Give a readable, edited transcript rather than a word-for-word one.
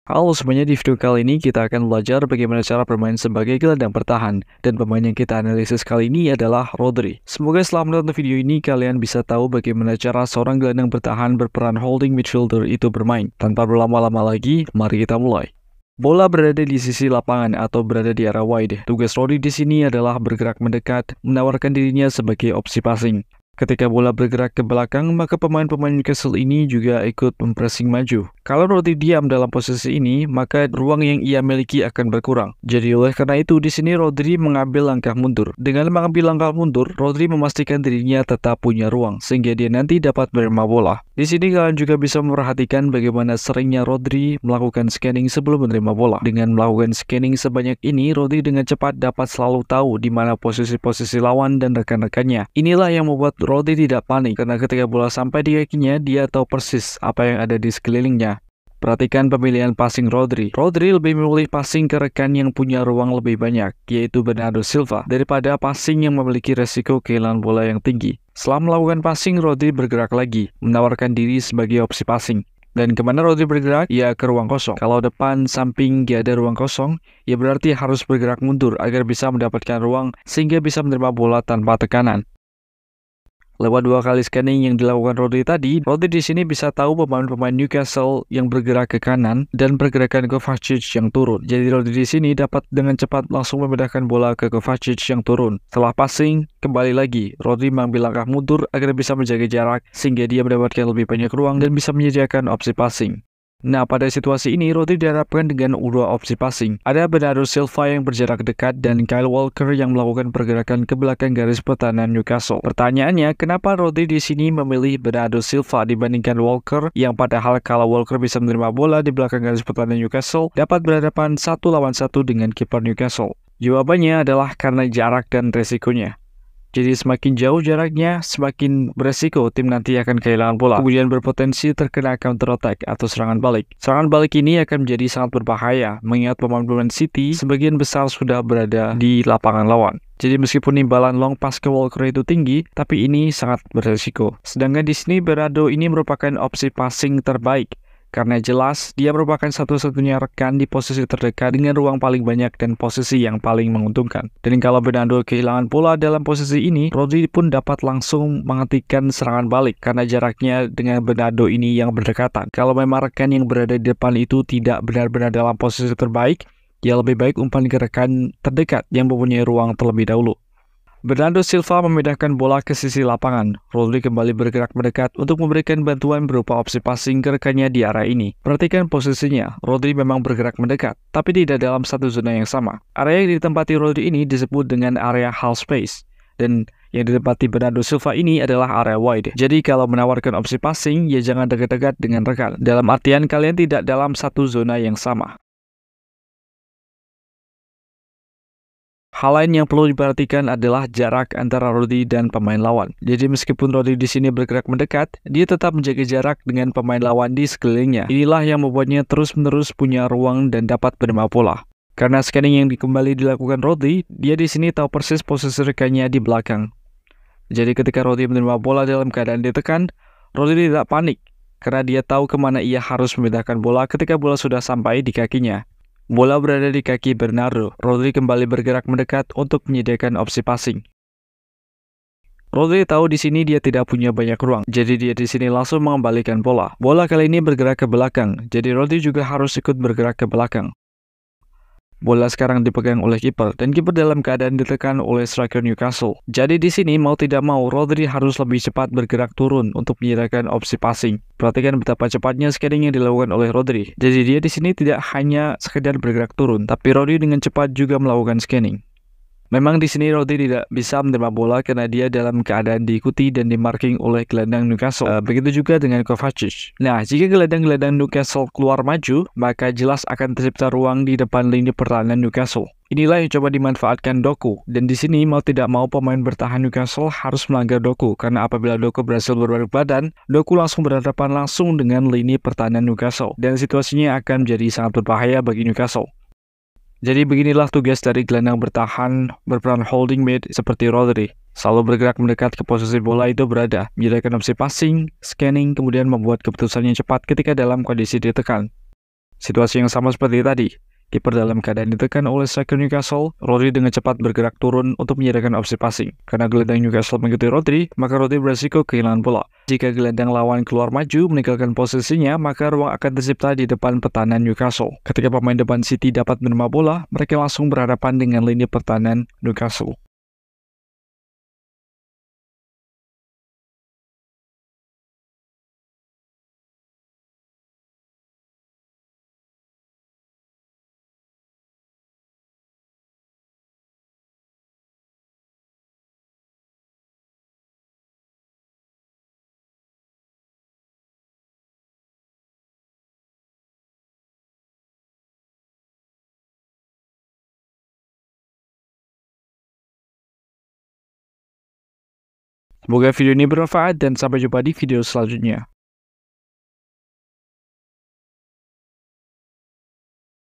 Halo semuanya, di video kali ini kita akan belajar bagaimana cara bermain sebagai gelandang bertahan. Dan pemain yang kita analisis kali ini adalah Rodri. Semoga setelah menonton video ini kalian bisa tahu bagaimana cara seorang gelandang bertahan berperan holding midfielder itu bermain. Tanpa berlama-lama lagi, mari kita mulai. Bola berada di sisi lapangan atau berada di area wide. Tugas Rodri di sini adalah bergerak mendekat, menawarkan dirinya sebagai opsi passing. Ketika bola bergerak ke belakang, maka pemain-pemain Newcastle ini juga ikut mempressing maju. Kalau Rodri diam dalam posisi ini, maka ruang yang ia miliki akan berkurang. Jadi oleh karena itu, di sini Rodri mengambil langkah mundur. Dengan mengambil langkah mundur, Rodri memastikan dirinya tetap punya ruang, sehingga dia nanti dapat menerima bola. Di sini kalian juga bisa memperhatikan bagaimana seringnya Rodri melakukan scanning sebelum menerima bola. Dengan melakukan scanning sebanyak ini, Rodri dengan cepat dapat selalu tahu di mana posisi-posisi lawan dan rekan-rekannya. Inilah yang membuat Rodri tidak panik, karena ketika bola sampai di kakinya, dia tahu persis apa yang ada di sekelilingnya. Perhatikan pemilihan passing Rodri. Rodri lebih memilih passing ke rekan yang punya ruang lebih banyak, yaitu Bernardo Silva, daripada passing yang memiliki resiko kehilangan bola yang tinggi. Setelah melakukan passing, Rodri bergerak lagi, menawarkan diri sebagai opsi passing. Dan kemana Rodri bergerak? Ya ke ruang kosong. Kalau depan, samping, gak ada ruang kosong, ya berarti harus bergerak mundur agar bisa mendapatkan ruang sehingga bisa menerima bola tanpa tekanan. Lewat 2 kali scanning yang dilakukan Rodri tadi, Rodri di sini bisa tahu pemain-pemain Newcastle yang bergerak ke kanan dan pergerakan Kovacic yang turun. Jadi Rodri di sini dapat dengan cepat langsung memindahkan bola ke Kovacic yang turun. Setelah passing, kembali lagi, Rodri mengambil langkah mundur agar bisa menjaga jarak sehingga dia mendapatkan lebih banyak ruang dan bisa menyediakan opsi passing. Nah, pada situasi ini, Rodri diharapkan dengan 2 opsi passing. Ada Bernardo Silva yang berjarak dekat dan Kyle Walker yang melakukan pergerakan ke belakang garis pertahanan Newcastle. Pertanyaannya, kenapa Rodri di sini memilih Bernardo Silva dibandingkan Walker, yang padahal kalau Walker bisa menerima bola di belakang garis pertahanan Newcastle, dapat berhadapan 1 lawan 1 dengan kiper Newcastle? Jawabannya adalah karena jarak dan resikonya. Jadi semakin jauh jaraknya, semakin beresiko tim nanti akan kehilangan bola. Kemudian berpotensi terkena counter attack atau serangan balik. Serangan balik ini akan menjadi sangat berbahaya, mengingat pemain-pemain City sebagian besar sudah berada di lapangan lawan. Jadi meskipun imbalan long pass ke Walker itu tinggi, tapi ini sangat beresiko. Sedangkan di sini Bernardo ini merupakan opsi passing terbaik. Karena jelas, dia merupakan satu-satunya rekan di posisi terdekat dengan ruang paling banyak dan posisi yang paling menguntungkan. Dan kalau Bernardo kehilangan bola dalam posisi ini, Rodri pun dapat langsung menghentikan serangan balik karena jaraknya dengan Bernardo ini yang berdekatan. Kalau memang rekan yang berada di depan itu tidak benar-benar dalam posisi terbaik, ya lebih baik umpan ke rekan terdekat yang mempunyai ruang terlebih dahulu. Bernardo Silva memindahkan bola ke sisi lapangan. Rodri kembali bergerak mendekat untuk memberikan bantuan berupa opsi passing ke rekannya di area ini. Perhatikan posisinya, Rodri memang bergerak mendekat, tapi tidak dalam satu zona yang sama. Area yang ditempati Rodri ini disebut dengan area half space, dan yang ditempati Bernardo Silva ini adalah area wide. Jadi kalau menawarkan opsi passing, ya jangan dekat-dekat dengan rekan. Dalam artian kalian tidak dalam satu zona yang sama. Hal lain yang perlu diperhatikan adalah jarak antara Rodri dan pemain lawan. Jadi meskipun Rodri di sini bergerak mendekat, dia tetap menjaga jarak dengan pemain lawan di sekelilingnya. Inilah yang membuatnya terus-menerus punya ruang dan dapat menerima bola. Karena scanning yang kembali dilakukan Rodri, dia di sini tahu persis posisi rekannya di belakang. Jadi ketika Rodri menerima bola dalam keadaan ditekan, Rodri tidak panik karena dia tahu kemana ia harus memindahkan bola ketika bola sudah sampai di kakinya. Bola berada di kaki Bernardo. Rodri kembali bergerak mendekat untuk menyediakan opsi passing. Rodri tahu di sini dia tidak punya banyak ruang, jadi dia di sini langsung mengembalikan bola. Bola kali ini bergerak ke belakang, jadi Rodri juga harus ikut bergerak ke belakang. Bola sekarang dipegang oleh kiper, dan kiper dalam keadaan ditekan oleh striker Newcastle. Jadi di sini mau tidak mau, Rodri harus lebih cepat bergerak turun untuk menyediakan opsi passing. Perhatikan betapa cepatnya scanning yang dilakukan oleh Rodri. Jadi dia di sini tidak hanya sekedar bergerak turun, tapi Rodri dengan cepat juga melakukan scanning. Memang di sini Rodri tidak bisa menerima bola karena dia dalam keadaan diikuti dan dimarking oleh gelandang Newcastle. Begitu juga dengan Kovacic. Nah, jika gelandang-gelandang Newcastle keluar maju, maka jelas akan tercipta ruang di depan lini pertahanan Newcastle. Inilah yang coba dimanfaatkan Doku. Dan di sini mau tidak mau pemain bertahan Newcastle harus melanggar Doku, karena apabila Doku berhasil berbalik badan, Doku langsung berhadapan langsung dengan lini pertahanan Newcastle. Dan situasinya akan menjadi sangat berbahaya bagi Newcastle. Jadi beginilah tugas dari gelandang bertahan berperan holding mid seperti Rodri. Selalu bergerak mendekat ke posisi bola itu berada, menyediakan opsi passing, scanning, kemudian membuat keputusannya cepat ketika dalam kondisi ditekan. Situasi yang sama seperti tadi. Kiper dalam keadaan ditekan oleh striker Newcastle, Rodri dengan cepat bergerak turun untuk menyediakan opsi passing. Karena gelandang Newcastle mengikuti Rodri, maka Rodri beresiko kehilangan bola. Jika gelandang lawan keluar maju meninggalkan posisinya, maka ruang akan tercipta di depan pertahanan Newcastle. Ketika pemain depan City dapat menerima bola, mereka langsung berhadapan dengan lini pertahanan Newcastle. Semoga video ini bermanfaat dan sampai jumpa di video selanjutnya.